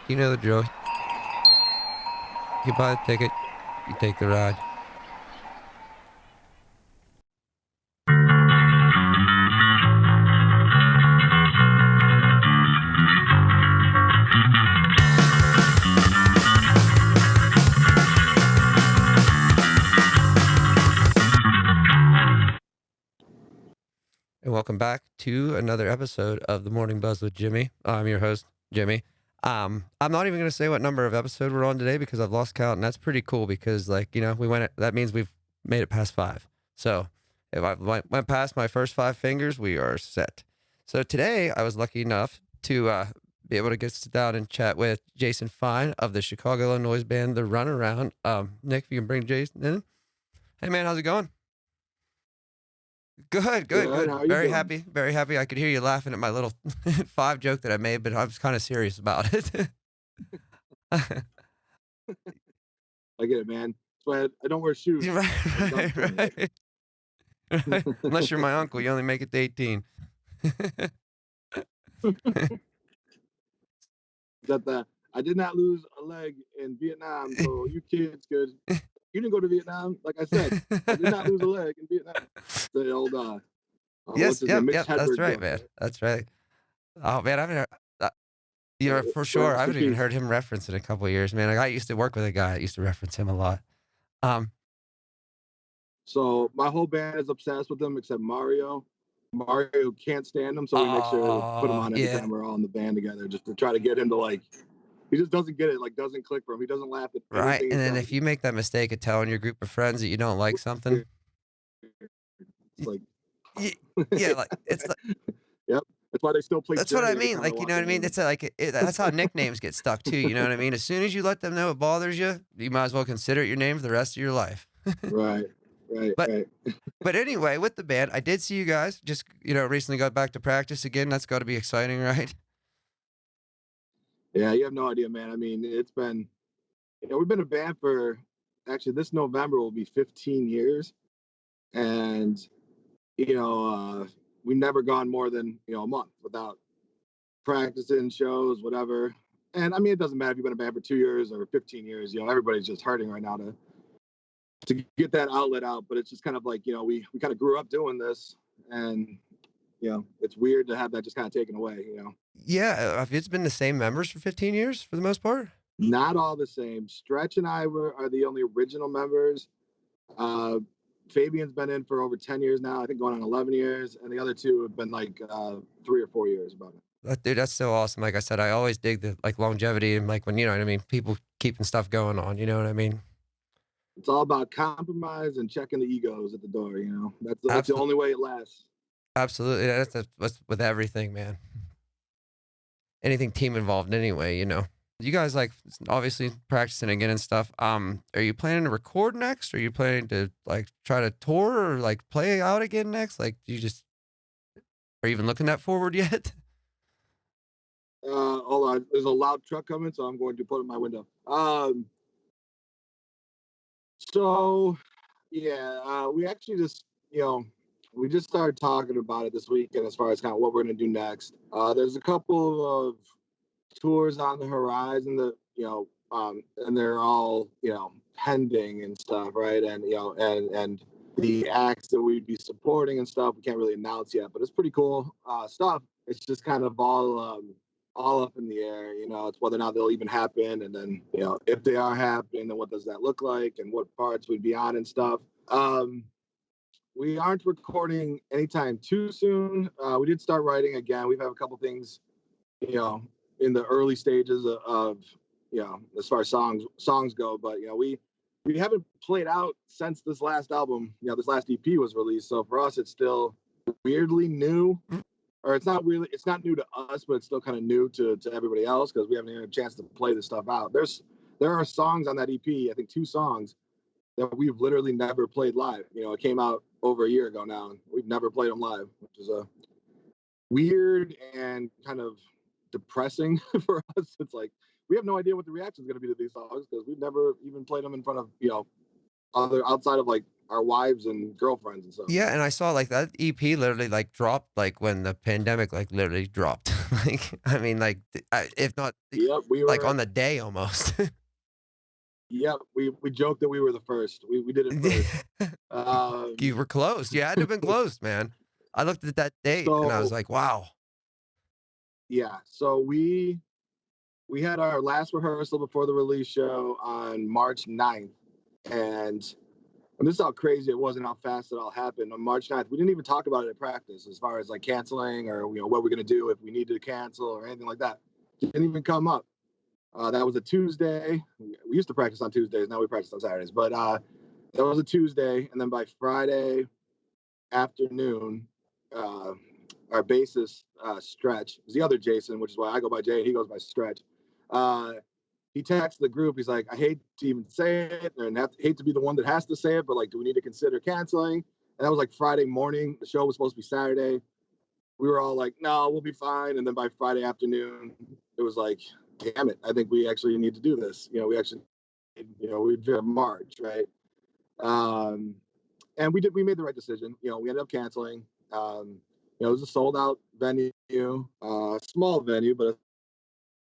You know the drill. You buy the ticket, you take the ride. And welcome back to another episode of the Morning Buzz with Jimmy. I'm your host, Jimmy. I'm not even going to say what number of episode we're on today because I've lost count, and that's pretty cool because, like, you know, that means we've made it past 5. So if I went past my first 5 fingers, we are set. So today I was lucky enough to be able to sit down and chat with Jason Fein of the Chicago, Illinois band, The Runaround. Nick, if you can bring Jason in. Hey, man, how's it going? Good, good, Good. good. How are you Very doing? happy, very happy. I could hear you laughing at my little 5 joke that I made, but I was kind of serious about it. I get it, man. That's why I don't wear shoes. Right, I'm done right, doing it. right. Unless you're my uncle, you only make it to 18. That I did not lose a leg in Vietnam, so you kids could. You didn't go to Vietnam, like I said. I did not lose a leg in Vietnam. The old what's Yes, his yep, name, Mitch yep. That's Hedberg right, joke, man. right? That's right. Oh man, I haven't. You know, for sure. I Rest in haven't even peace. heard him reference in a couple of years, man. Like, I used to work with a guy that used to reference him a lot. Um, So my whole band is obsessed with him except Mario. Mario can't stand him, so we make sure to put him on every yeah, time we're all in the band together, just to try to get him to like. He just doesn't get it, like doesn't click for him. He doesn't laugh at right. anything he And then says. if you make that mistake of telling your group of friends that you don't like something, It's like, y- yeah, like it's like. yep. That's why they still play That's what I dirty every mean, time I like, you walk know what in I the mean? room. It's like that's how nicknames get stuck too, you know what I mean? As soon as you let them know it bothers you, you might as well consider it your name for the rest of your life. Right, right, But right. but anyway, with the band, I did see you guys just, you know, recently got back to practice again. That's gotta be exciting, right? Yeah, you have no idea, man. I mean, it's been, we've been a band for actually this November will be 15 years, and you know, we've never gone more than a month without practicing shows, whatever. And I mean, it doesn't matter if you've been a band for 2 years or 15 years. Everybody's just hurting right now to get that outlet out. But it's just kind of like we kind of grew up doing this, and it's weird to have that just kind of taken away. Yeah, if it's been the same members for 15 years for the most part? Not all the same. Stretch and I are the only original members. Uh, Fabian's been in for over 10 years now, I think going on 11 years, and the other two have been like 3 or 4 years about it. Dude, that's so awesome. Like I said, I always dig the, like, longevity and, like, when, you know what I mean, people keeping stuff going on, you know what I mean? It's all about compromise and checking the egos at the door. That's the Absolutely. only way it lasts. Absolutely. That's with everything, man. Anything team involved anyway, you know. You guys, like, obviously practicing again and stuff. Are you planning to record next? Are you planning to, like, try to tour or, like, play out again next? Like, do you just are you even looking that forward yet? Hold on, there's a loud truck coming, so I'm going to put it in my window. So yeah, we actually just we just started talking about it this weekend as far as kind of what we're going to do next. There's a couple of tours on the horizon that and they're all pending and stuff, right? And and the acts that we'd be supporting and stuff we can't really announce yet, but it's pretty cool stuff. It's just kind of all up in the air. It's whether or not they'll even happen, and then if they are happening, then what does that look like, and what parts we'd be on and stuff. We aren't recording anytime too soon. We did start writing again. We've had a couple things, in the early stages of as far as songs go. But we haven't played out since this last album. This last EP was released. So for us, it's still weirdly new, or it's not new to us, but it's still kind of new to everybody else because we haven't had a chance to play this stuff out. There are songs on that EP. I think 2 songs that we've literally never played live. It came out over a year ago now, and we've never played them live, which is a weird and kind of depressing for us. It's like we have no idea what the reaction is going to be to these songs because we've never even played them in front of other outside of like our wives and girlfriends and stuff. Yeah, and I saw, like, that EP literally, like, dropped, like, when the pandemic, like, literally dropped. Like, I mean, like, if not, Yep, we like, on were. the day almost. Yep, we joked that we were the first. We did it first. Um, You were close. You had to have been close, man. I looked at that date and I was so like, "Wow." yeah, so we had our last rehearsal before the release show on March 9th, and this is how crazy it was and how fast it all happened. On March 9th, we didn't even talk about it at practice as far as like canceling or what we're gonna do if we needed to cancel or anything like that. It didn't even come up. That was a Tuesday. We used to practice on Tuesdays. Now we practice on Saturdays. But that was a Tuesday, and then by Friday afternoon, uh, our bassist Stretch is the other Jason, which is why I go by Jay and he goes by Stretch. Uh, he texted the group. He's like, I hate to even say it, and hate to be the one that has to say it, but like, do we need to consider canceling? And that was like Friday morning. The show was supposed to be Saturday. We were all like, no, we'll be fine. And then by Friday afternoon, it was like, damn it, I think we actually need to do this. We actually, we'd have March, right? Um, and we made the right decision. We ended up canceling. It was a sold out venue, small venue, but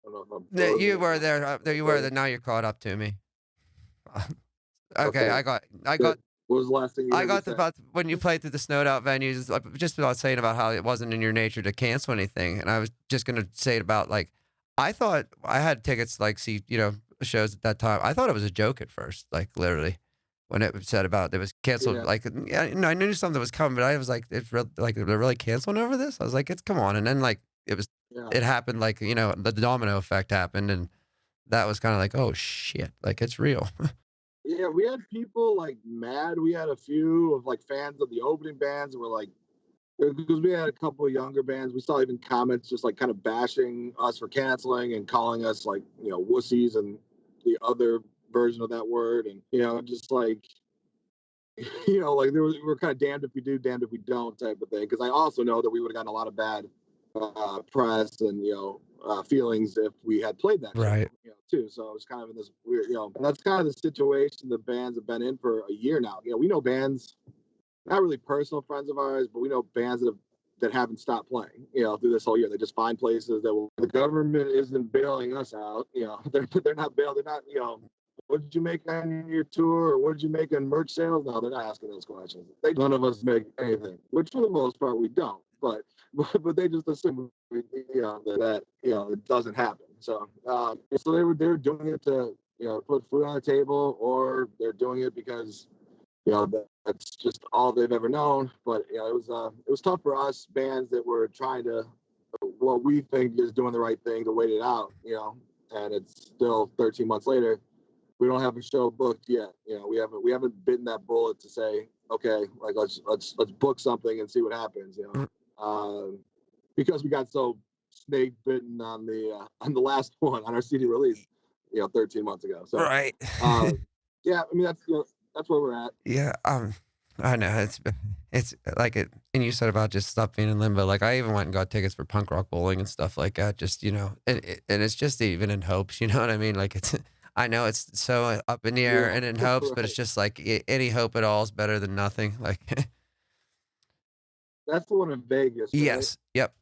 I don't know if I'm You frozen were or there, there you were, not. then now you're caught up to me. Okay, Okay, I good. got What was the last thing you I heard me got say? about when you played through the snowed out venues, just about saying about how it wasn't in your nature to cancel anything, and I was just gonna say it about, like, I thought I had tickets, like, see, shows at that time. I thought it was a joke at first, like, literally, when it was said about it was canceled, Yeah, like, yeah, no, I knew something was coming, but I was like, "It's real like, they're really canceling over this?" I was like, "It's come on," and then, like, yeah, it happened, like, the domino effect happened, and that was kinda like, "Oh, shit," like, it's real. yeah. We had people like mad. We had a few of like fans of the opening bands that were like, because we had a couple of younger bands. We saw even comments just like kind of bashing us for canceling and calling us like wussies and the other version of that word, and just like like we're kind of damned if we do, damned if we don't type of thing. Because I also know that we would have gotten a lot of bad press and feelings if we had played that show, Right. too. So it was kind of in this weird, and that's kind of the situation the bands have been in for a year now. We know bands, not really personal friends of ours, but we know bands that haven't stopped playing, through this whole year. They just find places that the government isn't bailing us out. They're not bailed. They're not, what did you make on your tour, or what did you make on merch sales? No, they're not asking those questions. None of us make anything, which for the most part we don't. But they just assume that it doesn't happen. So they were doing it to put food on the table, or they're doing it because that's just all they've ever known. But it was tough for us bands that were trying to what we think is doing the right thing to wait it out. And it's still 13 months later. We don't have a show booked yet. We haven't bitten that bullet to say, okay, like let's book something and see what happens. Because we got so snake bitten on the last one on our CD release, 13 months ago. So Right. um, yeah, I mean that's where we're at. Yeah, I know it's like it, and you said about just stuff being in limbo. Like I even went and got tickets for punk rock bowling and stuff like that. Just and it's just even in hopes. You know what I mean? Like it's, I know it's so up in the air Yeah, and in hopes, but it's right. just like any hope at all is better than nothing. Like That's the one in Vegas, right? yes, yep,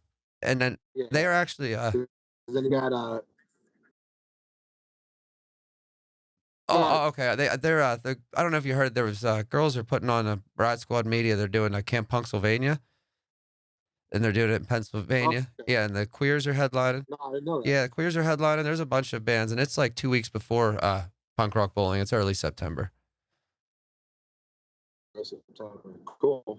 and then they Yeah. are actually 'Cause then you got oh, God, okay, I don't know if you heard there was girls are putting on a Riot Squad Media. They're doing a Camp Punksylvania, and they're doing it in Pennsylvania. okay. Yeah, and the Queers are headlining. No, I didn't know that. Yeah, Queers are headlining. There's a bunch of bands, and it's like 2 weeks before, Punk Rock Bowling. It's early September. Cool.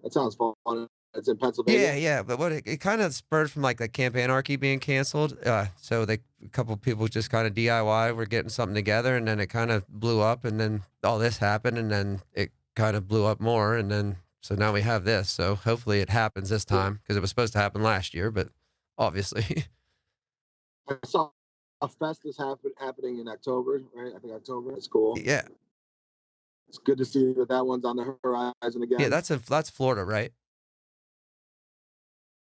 That sounds fun. It's in Yeah, Pennsylvania. yeah, but what it kinda spurred from, like, the Camp Anarchy being canceled, so a couple people just kinda DIY were getting something together, and then it kinda blew up, and then all this happened, and then it kind of blew up more, and then so now we have this, so hopefully it happens this Yeah. time because it was supposed to happen last year, but obviously. I saw a fest is happening in October, right? I think October. It's cool. Yeah. It's good to see that one's on the horizon Yeah, again. that's Florida, right?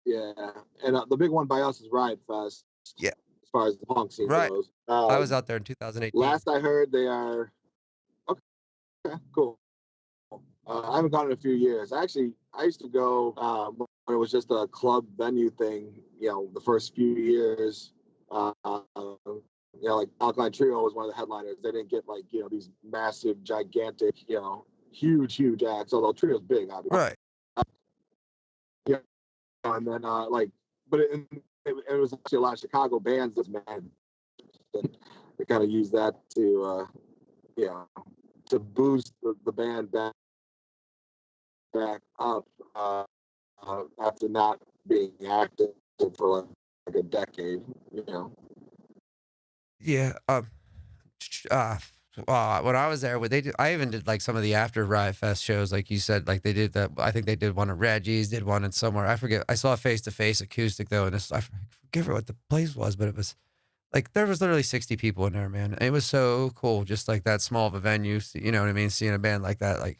Yeah, and the big one by us is Riot Fest, Yeah, as far as the punk scene right. goes. I was out there in 2018. Last I heard, they are okay. Cool. I haven't gone in a few years. I used to go when it was just a club venue thing. The first few years. Like Alkaline Trio was one of the headliners. They didn't get like these massive, gigantic, huge acts. Although Trio's big, obviously. Right. Yeah, and then but it was actually a lot of Chicago bands that's mad. They kind of use that yeah to boost the band back up after not being active for like a decade. You know. Yeah. Uh, when I was there, what they did, I even did like some of the after Riot Fest shows, like you said, like they did that. I think they did one at Reggie's, did one in somewhere. I forget. I saw Face to Face acoustic though, and I forget what the place was, but it was like there was literally 60 people in there, man. And it was so cool, just like that small of a venue. You know what I mean? Seeing a band like that, like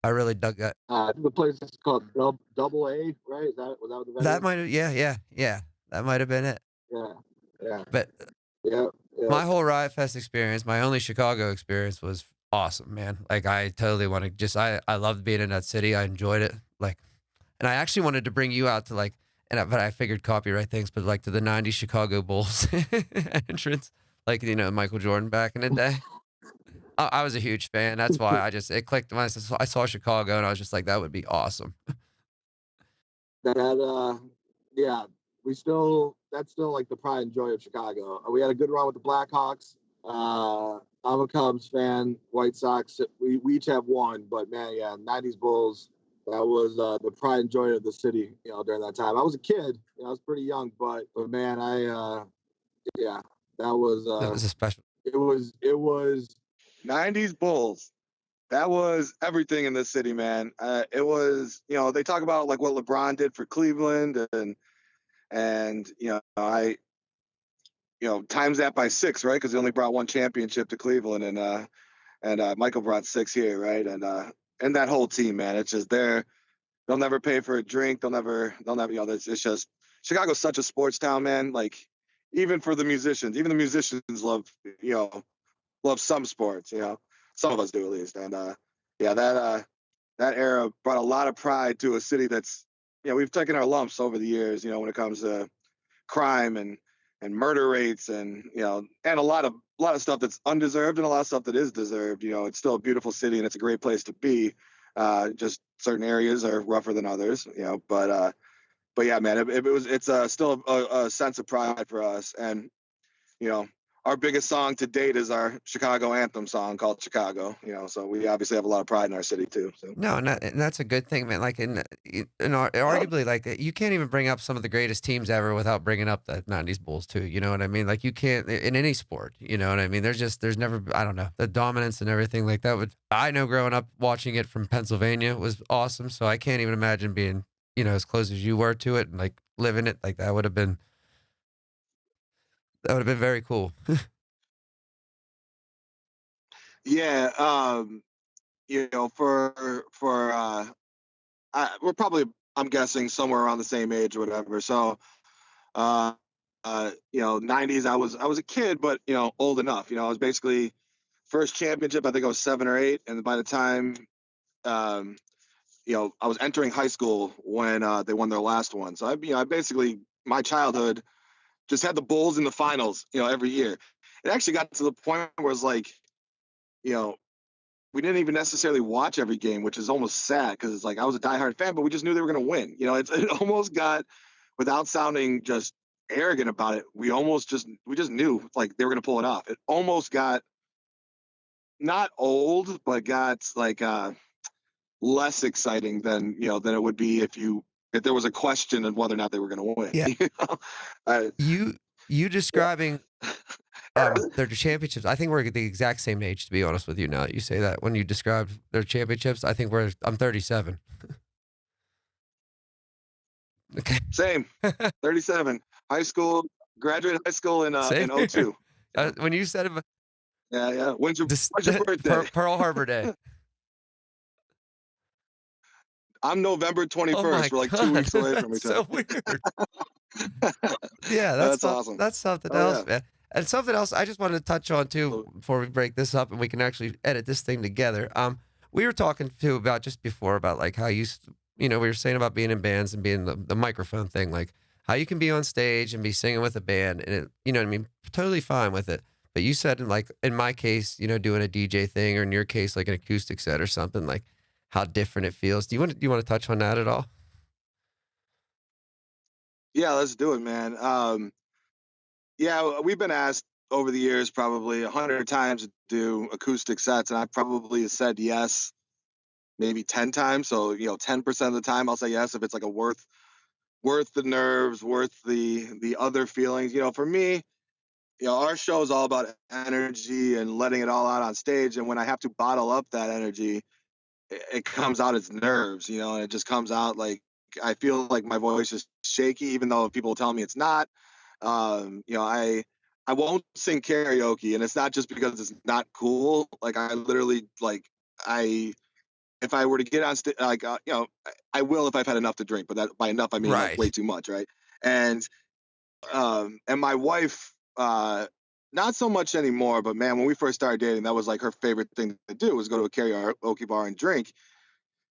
I really dug that. I think the place is called Double A, right? Was that what the That venue? might have, yeah. That might have been it. Yeah, yeah, But yeah, yeah. my whole Riot Fest experience, my only Chicago experience was awesome, man. Like I totally want to just I loved being in that city. I enjoyed it. Like and I actually wanted to bring you out to like but I figured copyright things, but like to the 90s Chicago Bulls entrance, like Michael Jordan back in the day. I was a huge fan. That's why it clicked when I saw Chicago and I was just like that would be awesome. That yeah, that's still like the pride and joy of Chicago. We had a good run with the Blackhawks. I'm a Cubs fan. White Sox. We each have one, but man, yeah, '90s Bulls. That was the pride and joy of the city. During that time, I was a kid. I was pretty young, but man, yeah, that was That was a special. it was 90s Bulls. That was everything in this city, man. It was, they talk about like what LeBron did for Cleveland, and times that by 6, right? Because he only brought one championship to Cleveland, and Michael brought 6 here, right? And that whole team, man, it's just there. They'll never pay for a drink. They'll never. It's just Chicago's such a sports town, man. Like even for the musicians, even the musicians love some sports. Some of us do at least. And yeah, that era brought a lot of pride to a city that's we've taken our lumps over the years. When it comes to crime and murder rates and a lot of stuff that's undeserved and a lot of stuff that is deserved. It's still a beautiful city and it's a great place to be. Just certain areas are rougher than others. But yeah, man, it's still a sense of pride for us. And you know, our biggest song to date is our Chicago anthem song called Chicago. So we obviously have a lot of pride in our city too. So No, and that's a good thing, man. Like, arguably, like, you can't even bring up some of the greatest teams ever without bringing up the '90s Bulls too. You know what I mean? Like, you can't in any sport. You know what I mean? There's never, I don't know, the dominance and everything like that. I know growing up watching it from Pennsylvania was awesome. So I can't even imagine being, as close as you were to it and like living it. Like that would have been very cool. yeah, we're probably, I'm guessing, somewhere around the same age or whatever. So uh 90s, I was a kid, but old enough. I was basically first championship, I think I was 7 or 8, and by the time um I was entering high school when they won their last one. So I basically, my childhood just had the Bulls in the finals every year. It actually got to the point where it's like you know we didn't even necessarily watch every game, which is almost sad because it's like I was a diehard fan, but we just knew they were going to win. It almost got, without sounding just arrogant about it, we just knew like they were going to pull it off. It almost got not old, but got like less exciting than it would be if there was a question of whether or not they were going to win. Yeah, Uh, you yeah. describing their championships. I think we're the exact same age, to be honest with you. Now that you say that, when you described their championships, I think I'm 37. Okay. Same. 37. High school, graduated high school in Same here. '02. Yeah. When you said it, Yeah, yeah. this, When's your birthday? Pearl Harbor Day. I'm November Oh my 21st. We're like 2 god, weeks away from that's each so other. weird. Yeah, That's awesome. that's something Oh else, yeah. man. And something else I just wanted to touch on too So, before we break this up and we can actually edit this thing together. we were talking too about just before about like how you know, we were saying about being in bands and being the microphone thing, like how you can be on stage and be singing with a band and it, you know what I mean, totally fine with it. But you said in like in my case, you know, doing a DJ thing, or in your case, like an acoustic set or something, like how different it feels. Do you want to touch on that at all? Yeah, let's do it, man. Yeah, we've been asked over the years probably 100 times to do acoustic sets, and I probably said yes maybe 10 times. So 10% of the time I'll say yes if it's like a worth the nerves, worth the other feelings. For me, our show is all about energy and letting it all out on stage. And when I have to bottle up that energy, it comes out as nerves, and it just comes out like I feel like my voice is shaky, even though people tell me it's not. I won't sing karaoke, and it's not just because it's not cool. Like I literally like I if I were to get on stage, like I will if I've had enough to drink, but that by enough I mean like way Right. too much, right? And and my wife, not so much anymore, but man, when we first started dating, that was like her favorite thing to do was go to a karaoke bar and drink.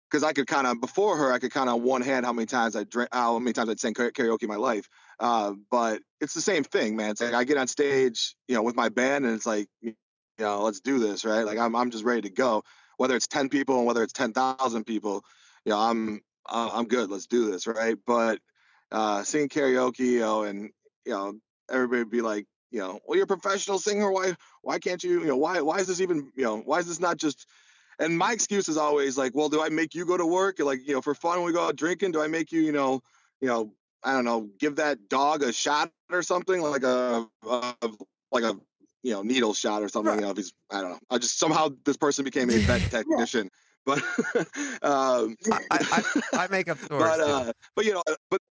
Because I could kind of before her, I could kind of one hand how many times I drink, how many times I'd sing karaoke in my life. But it's the same thing, man. It's like I get on stage, with my band, and it's like, let's do this, right? Like I'm just ready to go. Whether it's 10 people and whether it's 10,000 people, I'm good. Let's do this, right? But singing karaoke, and you know, everybody would be like, well, you're a professional singer. Why can't you? Why is this even? Why is this not just? And my excuse is always like, well, do I make you go to work? Like, for fun when we go out drinking, do I make you, you know, I don't know, give that dog a shot or something like a needle shot or something. Right. If he's, I don't know. I just somehow this person became a vet technician, but I make up stories too. but but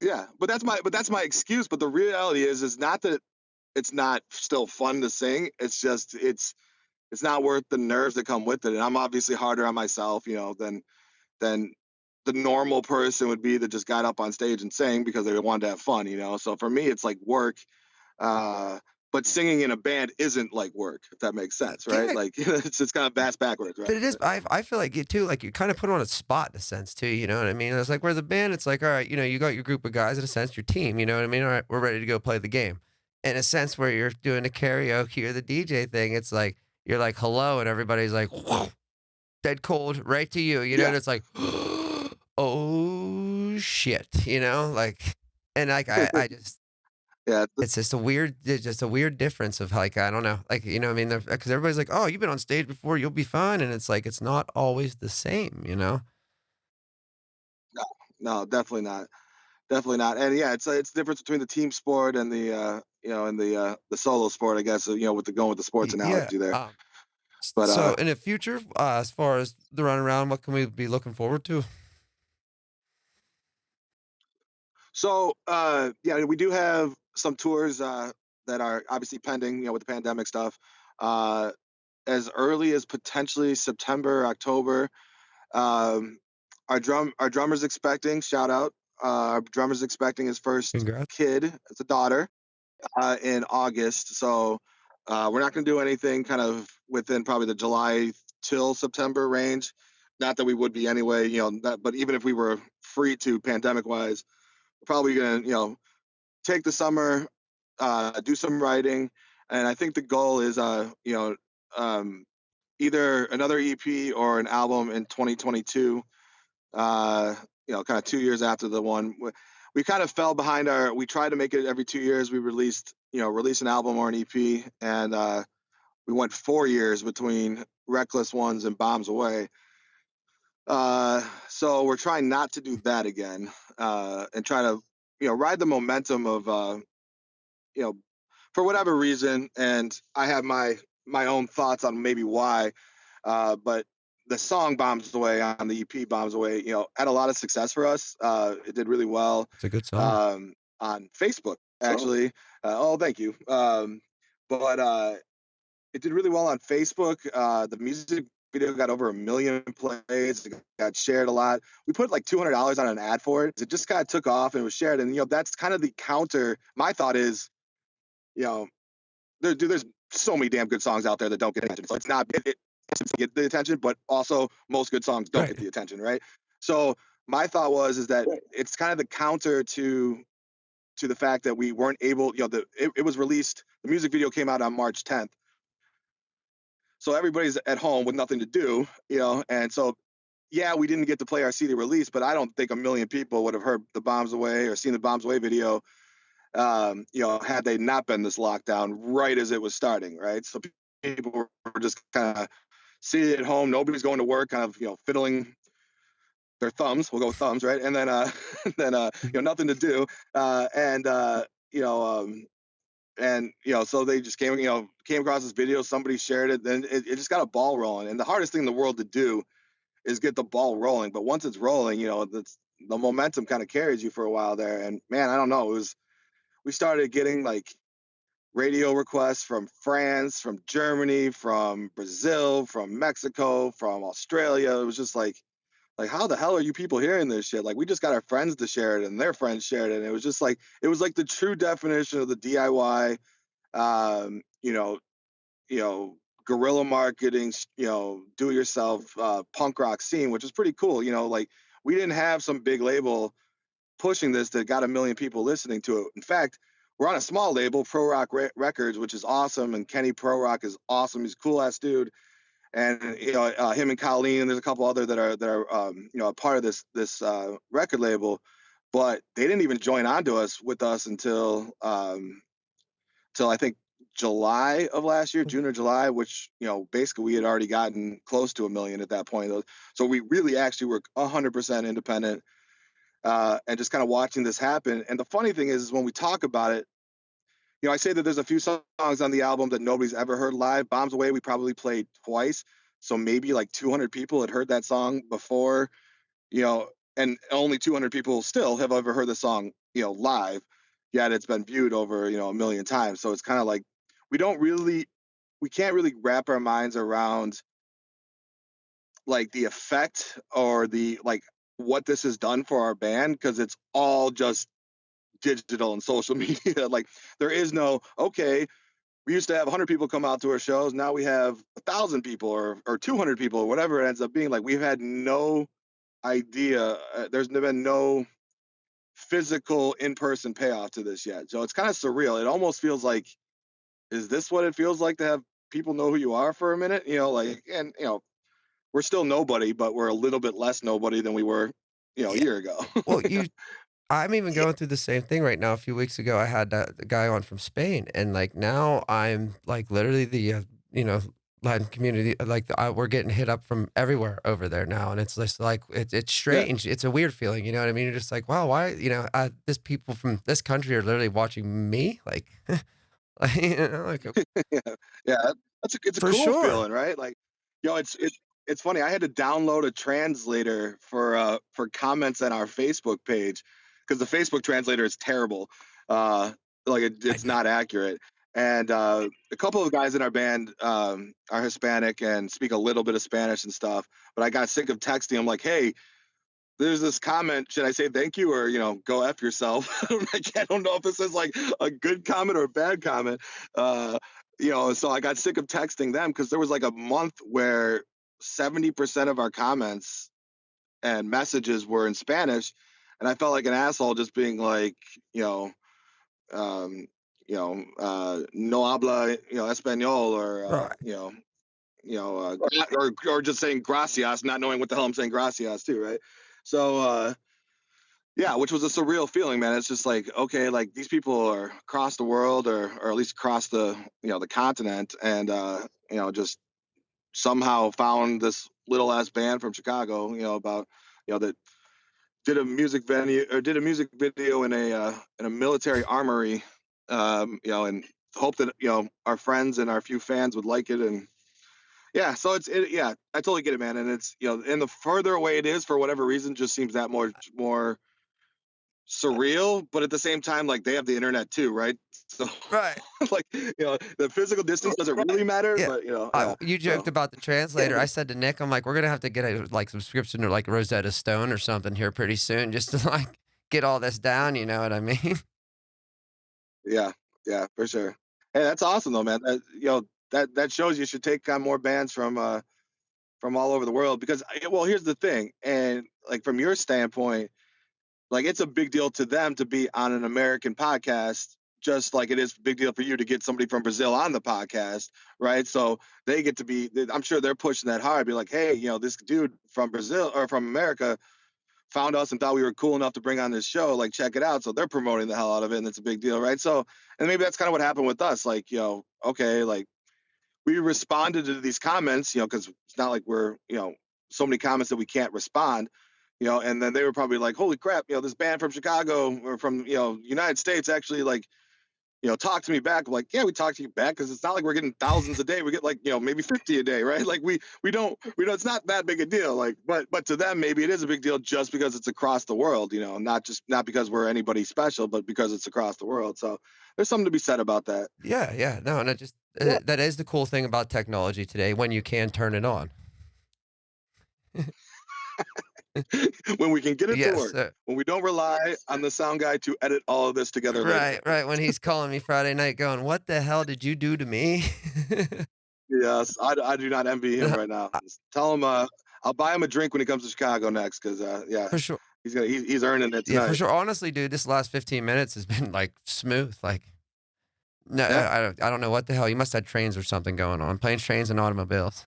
yeah, but that's my excuse. But the reality is not that it's not still fun to sing. It's just it's not worth the nerves that come with it. And I'm obviously harder on myself, than the normal person would be that just got up on stage and sang because they wanted to have fun. So for me, it's like work. Uh, but singing in a band isn't like work, if that makes sense, right? Yeah, Like it's kind of bass backwards, right? but it is. I feel like it too. Like you kind of put on a spot in a sense too. You know what I mean? It's like where the band. It's like all right, you know, you got your group of guys in a sense, your team. You know what I mean? All right, we're ready to go play the game. In a sense, where you're doing the karaoke or the DJ thing, it's like you're like hello, and everybody's like dead cold right to you. You know, Yeah, and it's like oh shit. You know, like and like I just yeah, it's just a weird difference of like, I don't know, like, you know what I mean? Because everybody's like, "Oh, you've been on stage before, you'll be fine," and it's like, it's not always the same, you know? no, no, definitely not. And yeah, it's the difference between the team sport and the solo sport, I guess. With the going with the sports Yeah, analogy there, but so in the future, as far as the run around, what can we be looking forward to? So yeah, we do have some tours that are obviously pending, with the pandemic stuff. Uh, as early as potentially September, October. Um, our drummer's expecting, shout out. Our drummer's expecting his first Congrats. kid. It's a daughter in August. So we're not going to do anything kind of within probably the July till September range. Not that we would be anyway, but even if we were free to pandemic wise, we're probably going to, take the summer, do some writing. And I think the goal is, um, either another EP or an album in 2022. Kind of 2 years after the one we kind of fell behind we tried to make it every 2 years. We release an album or an EP, and we went 4 years between Reckless Ones and Bombs Away. So we're trying not to do that again, and try to, ride the momentum of, you know, for whatever reason. And I have my own thoughts on maybe why. But the song "Bombs Away" on the EP "Bombs Away," had a lot of success for us. It did really well It's a good song. on Facebook, actually. Oh, thank you. But it did really well on Facebook. The music video got over 1 million plays. It got shared a lot. We put like $200 on an ad for it. It just kind of took off and it was shared. And that's kind of the counter. My thought is, you know, there's so many damn good songs out there that don't get attention. So it's not. get the attention, but also most good songs don't get Right. the attention, right? So my thought was is that it's kind of the counter to the fact that we weren't able, it was released, the music video came out on March 10th. So everybody's at home with nothing to do, and so yeah, we didn't get to play our CD release, but I don't think a million people would have heard the Bombs Away or seen the Bombs Away video, had they not been this lockdown right as it was starting, right? So people were just kind of sitting at home, nobody's going to work, kind of, fiddling their thumbs. We'll go with thumbs, right? And then, then, nothing to do, and you know, so they just came across this video. Somebody shared it, then it just got a ball rolling. And the hardest thing in the world to do is get the ball rolling. But once it's rolling, that's the momentum kind of carries you for a while there. And man, I don't know, we started getting like radio requests from France, from Germany, from Brazil, from Mexico, from Australia. It was just like how the hell are you people hearing this shit? Like we just got our friends to share it and their friends shared it. And it was just like it was like the true definition of the DIY, um, you know, you know, guerrilla marketing, do it yourself punk rock scene, which is pretty cool. Like we didn't have some big label pushing this that got a million people listening to it. In fact, we're on a small label, Pro Rock Records, which is awesome. And Kenny Pro Rock is awesome. He's a cool ass dude. And him and Colleen, there's a couple other that are a part of this record label, but they didn't even join on to us with us until I think July of last year, June or July, which basically we had already gotten close to a million at that point. So we really actually were 100% independent, and just kind of watching this happen. And the funny thing is when we talk about it, I say that there's a few songs on the album that nobody's ever heard live. Bombs Away, we probably played twice. So maybe like 200 people had heard that song before, and only 200 people still have ever heard the song, live. Yet it's been viewed over, a million times. So it's kind of like we don't really, we can't really wrap our minds around like the effect or the like what this has done for our band because it's all just digital and social media. Like there is no, okay, we used to have 100 people come out to our shows. Now we have 1,000 people or 200 people or whatever it ends up being. Like we've had no idea. There's been no physical in-person payoff to this yet. So it's kind of surreal. It almost feels like, is this what it feels like to have people know who you are for a minute? And we're still nobody, but we're a little bit less nobody than we were, a Yeah. year ago. Well, I'm even going through the same thing right now. A few weeks ago, I had the guy on from Spain, and, like, now I'm, like, literally you know, Latin community, like, we're getting hit up from everywhere over there now, and it's just, like, it's Yeah. strange. It's a weird feeling, you know what I mean? You're just like, "Wow, why" this people from this country are literally watching me, like, like, Yeah, yeah, it's a for cool sure. feeling, right? Like, it's funny. I had to download a translator for comments on our Facebook page because the Facebook translator is terrible. Uh, like I it's not accurate. And a couple of guys in our band are Hispanic and speak a little bit of Spanish and stuff. But I got sick of texting them like, "Hey, there's this comment. Should I say thank you or go f yourself?" Like, I don't know if this is like a good comment or a bad comment. Uh, so I got sick of texting them because there was like a month where 70% of our comments and messages were in Spanish, and I felt like an asshole just being like, um, no habla, español, or Right. or just saying gracias, not knowing what the hell I'm saying gracias to, right? So yeah, which was a surreal feeling, man. It's just like, okay, like these people are across the world or at least across the continent and just somehow found this little ass band from Chicago, about that did a music venue or did a music video in a military armory, and hope that our friends and our few fans would like it. And yeah, so yeah, I totally get it, man. And it's and the further away it is for whatever reason just seems that more surreal, but at the same time, like they have the internet too, right? So Right. like the physical distance doesn't really matter, Yeah. but yeah. You joked So about the translator. I said to Nick, I'm like, "We're gonna have to get a, like, subscription to, like, Rosetta Stone or something here pretty soon just to, like, get all this down," you know what I mean? yeah, for sure. Hey, that's awesome though, man. That shows you should take on more bands from from all over the world because well, here's the thing, and like from your standpoint, like it's a big deal to them to be on an American podcast, just like it is a big deal for you to get somebody from Brazil on the podcast, right? So they get to be, I'm sure they're pushing that hard, be like, hey, this dude from Brazil or from America found us and thought we were cool enough to bring on this show, like check it out. So they're promoting the hell out of it, and it's a big deal, right? So, and maybe that's kind of what happened with us, like, okay, like we responded to these comments, because it's not like we're, so many comments that we can't respond, and then they were probably like, holy crap, this band from Chicago or from, United States actually like, talk to me back. Like, yeah, we talk to you back because it's not like we're getting thousands a day. We get like, maybe 50 a day, right? Like we don't, it's not that big a deal. Like, but to them, maybe it is a big deal just because it's across the world, not because we're anybody special, but because it's across the world. So there's something to be said about that. Yeah, yeah. No, and that is the cool thing about technology today when you can turn it on. When we can get it to Yes, work, when we don't rely on the sound guy to edit all of this together later. right, right. When he's calling me Friday night going, "What the hell did you do to me?" Yes, I do not envy him right now. Uh, Just tell him I'll buy him a drink when he comes to Chicago next because yeah, For sure. he's earning it Yeah, for tonight. sure. Honestly, dude, this last 15 minutes has been like smooth. Like, no, Yeah, I don't know what the hell. You must have trades or something going on. Planes, trains, and automobiles.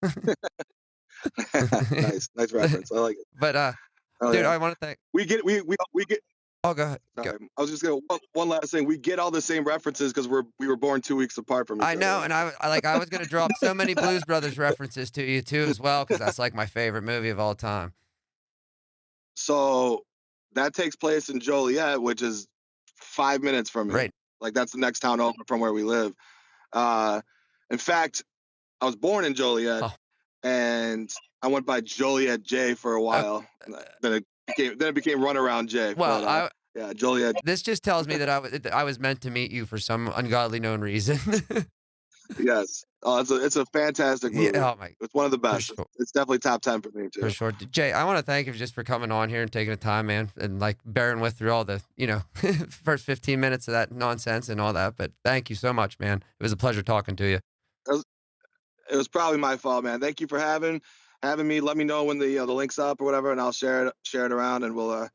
nice reference. I like it. But Oh dude, yeah, I want to thank. we get. Oh, go ahead. Go. Sorry, I was just gonna one last thing. We get all the same references because we were born 2 weeks apart from each I other. know, and I was gonna drop so many Blues Brothers references to you too as well because that's like my favorite movie of all time. So that takes place in Joliet, which is 5 minutes from me. Right. Like that's the next town over from where we live. Uh, in fact, I was born in Joliet, Oh, and I went by Joliet J for a uh, while. Then it became Runaround J. well, But I yeah, Joliet. this just tells me that I was meant to meet you for some ungodly known reason. Yes. Oh, it's a fantastic Yeah. movie. Oh my. It's one of the For best. sure. It's definitely top 10 for me For too. sure. Jay, I want to thank you just for coming on here and taking the time, man, and like bearing with through all the, first 15 minutes of that nonsense and all that. But thank you so much, man. It was a pleasure talking to you. It was, it was probably my fault, man. Thank you for having me. Let me know when the link's up or whatever, and I'll share it around, and we'll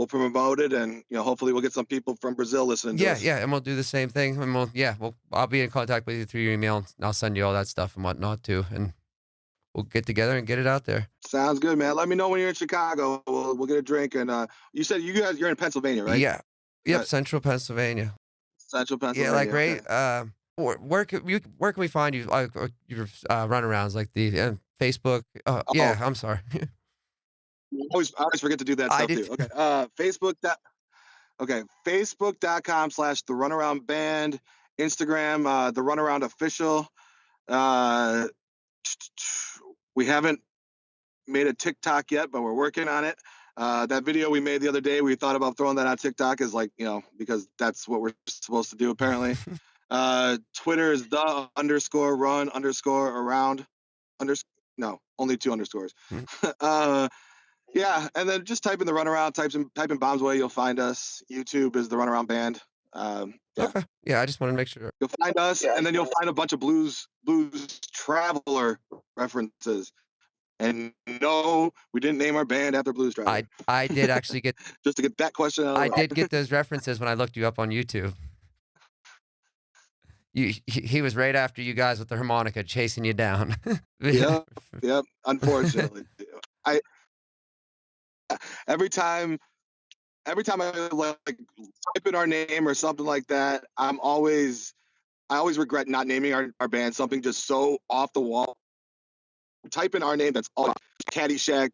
promote it, and hopefully we'll get some people from Brazil listening to Yeah, us. yeah, and we'll do the same thing. And I'll be in contact with you through your email. And I'll send you all that stuff and whatnot too, and we'll get together and get it out there. Sounds good, man. Let me know when you're in Chicago. We'll get a drink, and you said you're in Pennsylvania, right? Yeah. Is Yep. that Central Pennsylvania. Central Yeah, like Pennsylvania? Okay. right. Where can we find you? Like your runarounds, like the Facebook. Oh, Yeah. I'm sorry. I always forget to do that I stuff did. too. Okay. Facebook.com/the Runaround Band. Instagram, the Runaround Official. Uh, we haven't made a TikTok yet, but we're working on it. That video we made the other day, we thought about throwing that on TikTok is like, because that's what we're supposed to do apparently. Twitter is the _run_around no, only 2 underscores. uh, yeah, and then just type in the Runaround, type in Bombs Way, you'll find us. YouTube is the Runaround Band. Yeah, Okay. Yeah, I just want to make sure. you'll find us, and then you'll find a bunch of blues traveler references. And no, we didn't name our band after Blues Traveler. I did actually get Just to get that question out of I the way. did get those references when I looked you up on YouTube. He was right after you guys with the harmonica chasing you down. Yep, yep. Unfortunately, I every time every time I like type in our name or something like that, I always regret not naming our band something just so off the wall. Type in our name that's all Caddyshack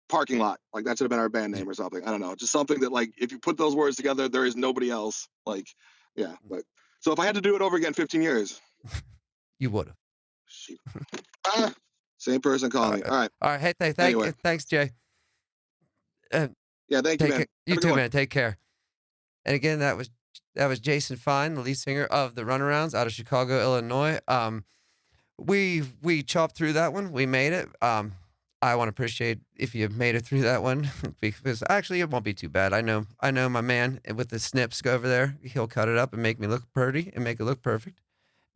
parking lot. Like that should have been our band name or something. I don't know. Just something that like if you put those words together, there is nobody else. Like, yeah. But so if I had to do it over again 15 years, You would have. shoot. Same person calling me. All right. All right. Hey, Anyway. thanks, Jay. Uh, Yeah, thank you, man. You Have a good too, one. man. Take care. And again, that was Jason Fein, the lead singer of the Runarounds out of Chicago, Illinois. We chopped through that one. We made it. I want to appreciate if you made it through that one because actually it won't be too bad. I know my man with the snips over there. He'll cut it up and make me look pretty and make it look perfect.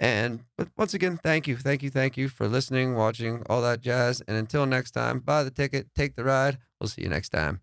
But once again, thank you for listening, watching, all that jazz. And until next time, buy the ticket, take the ride. We'll see you next time.